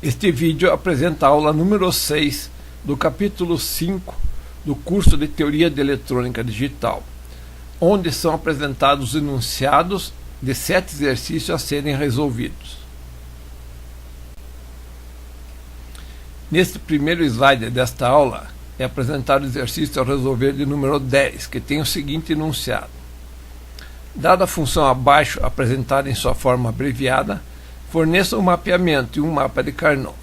Este vídeo apresenta a aula número 6 do capítulo 5 do curso de Teoria de Eletrônica Digital, onde são apresentados os enunciados de 7 exercícios a serem resolvidos. Neste primeiro slide desta aula é apresentado o exercício a resolver de número 10, que tem o seguinte enunciado. Dada a função abaixo apresentada em sua forma abreviada, forneça um mapeamento e um mapa de Carnot.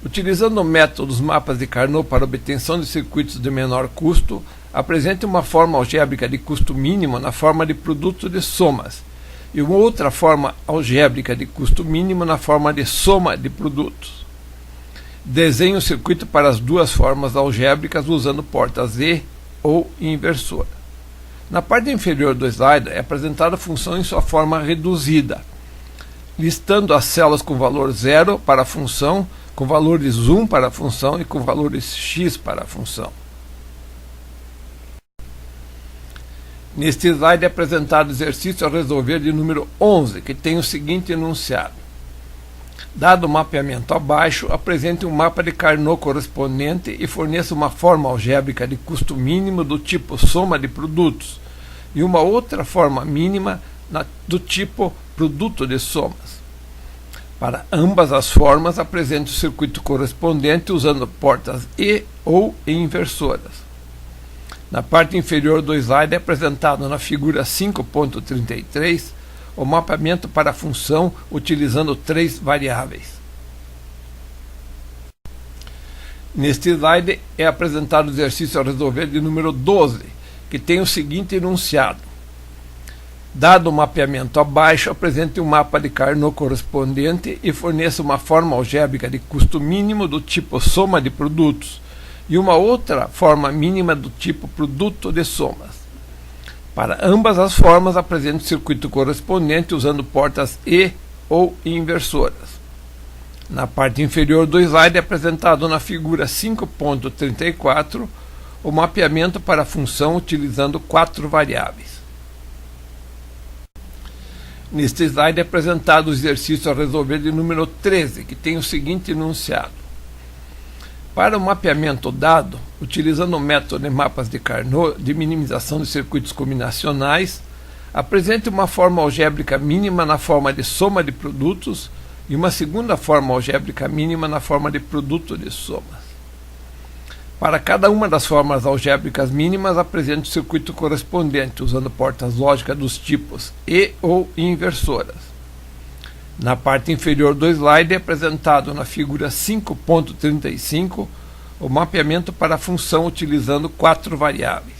Utilizando o método dos mapas de Carnot para obtenção de circuitos de menor custo, apresente uma forma algébrica de custo mínimo na forma de produto de somas e uma outra forma algébrica de custo mínimo na forma de soma de produtos. Desenhe o circuito para as duas formas algébricas usando portas e ou inversora. Na parte inferior do slide é apresentada a função em sua forma reduzida, listando as células com valor 0 para a função, com valores 1 para a função e com valores x para a função. Neste slide é apresentado o exercício a resolver de número 11, que tem o seguinte enunciado. Dado o mapeamento abaixo, apresente um mapa de Carnot correspondente e forneça uma forma algébrica de custo mínimo do tipo soma de produtos e uma outra forma mínima do tipo produto de somas. Para ambas as formas, apresente o circuito correspondente usando portas e ou inversoras. Na parte inferior do slide é apresentado na figura 5.33 o mapeamento para a função utilizando 3 variáveis. Neste slide é apresentado o exercício a resolver de número 12, que tem o seguinte enunciado. Dado o mapeamento abaixo, apresente um mapa de Carnot correspondente e forneça uma forma algébrica de custo mínimo do tipo soma de produtos e uma outra forma mínima do tipo produto de somas. Para ambas as formas, apresente o circuito correspondente usando portas e ou inversoras. Na parte inferior do slide é apresentado na figura 5.34 o mapeamento para a função utilizando 4 variáveis. Neste slide é apresentado o exercício a resolver de número 13, que tem o seguinte enunciado. Para o mapeamento dado, utilizando o método de mapas de Carnot de minimização de circuitos combinacionais, apresente uma forma algébrica mínima na forma de soma de produtos e uma segunda forma algébrica mínima na forma de produto de somas. Para cada uma das formas algébricas mínimas, apresente o circuito correspondente usando portas lógicas dos tipos e ou inversoras. Na parte inferior do slide é apresentado na figura 5.35 o mapeamento para a função utilizando 4 variáveis.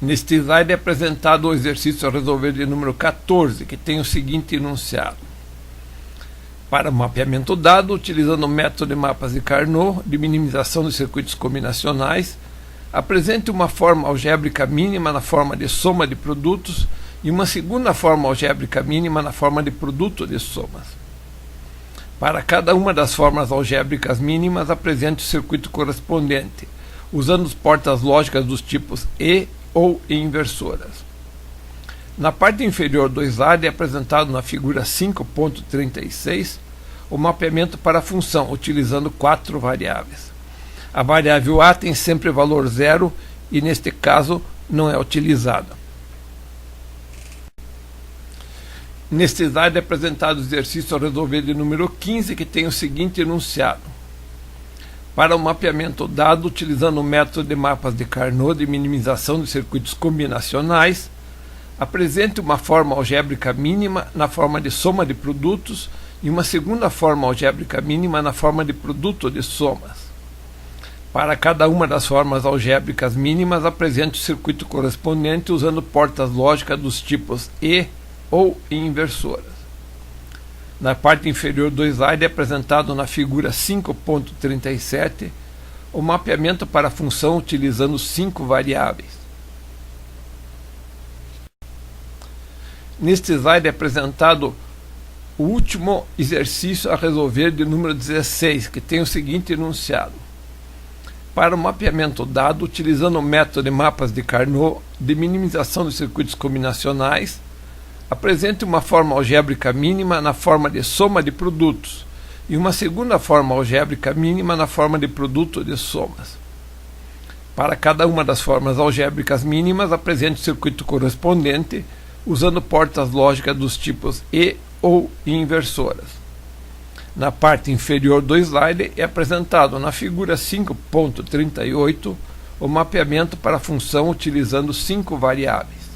Neste slide é apresentado o exercício a resolver de número 14, que tem o seguinte enunciado. Para o mapeamento dado, utilizando o método de mapas de Carnot de minimização de circuitos combinacionais, apresente uma forma algébrica mínima na forma de soma de produtos e uma segunda forma algébrica mínima na forma de produto de somas. Para cada uma das formas algébricas mínimas, apresente o circuito correspondente, usando as portas lógicas dos tipos e ou inversoras. Na parte inferior do slide é apresentado na figura 5.36 o mapeamento para a função, utilizando 4 variáveis. A variável A tem sempre valor 0 e, neste caso, não é utilizada. Neste slide é apresentado o exercício a resolver de número 15, que tem o seguinte enunciado. Para o mapeamento dado, utilizando o método de mapas de Carnot de minimização de circuitos combinacionais, apresente uma forma algébrica mínima na forma de soma de produtos e uma segunda forma algébrica mínima na forma de produto de somas. Para cada uma das formas algébricas mínimas, apresente o circuito correspondente usando portas lógicas dos tipos e ou inversoras. Na parte inferior do slide é apresentado na figura 5.37 o mapeamento para a função utilizando 5 variáveis. Neste slide é apresentado o último exercício a resolver de número 16, que tem o seguinte enunciado. Para o mapeamento dado, utilizando o método de mapas de Carnot de minimização de circuitos combinacionais, Apresente uma forma algébrica mínima na forma de soma de produtos e uma segunda forma algébrica mínima na forma de produto de somas. Para cada uma das formas algébricas mínimas, apresente o circuito correspondente usando portas lógicas dos tipos e ou inversoras. Na parte inferior do slide é apresentado na figura 5.38 o mapeamento para a função utilizando 5 variáveis.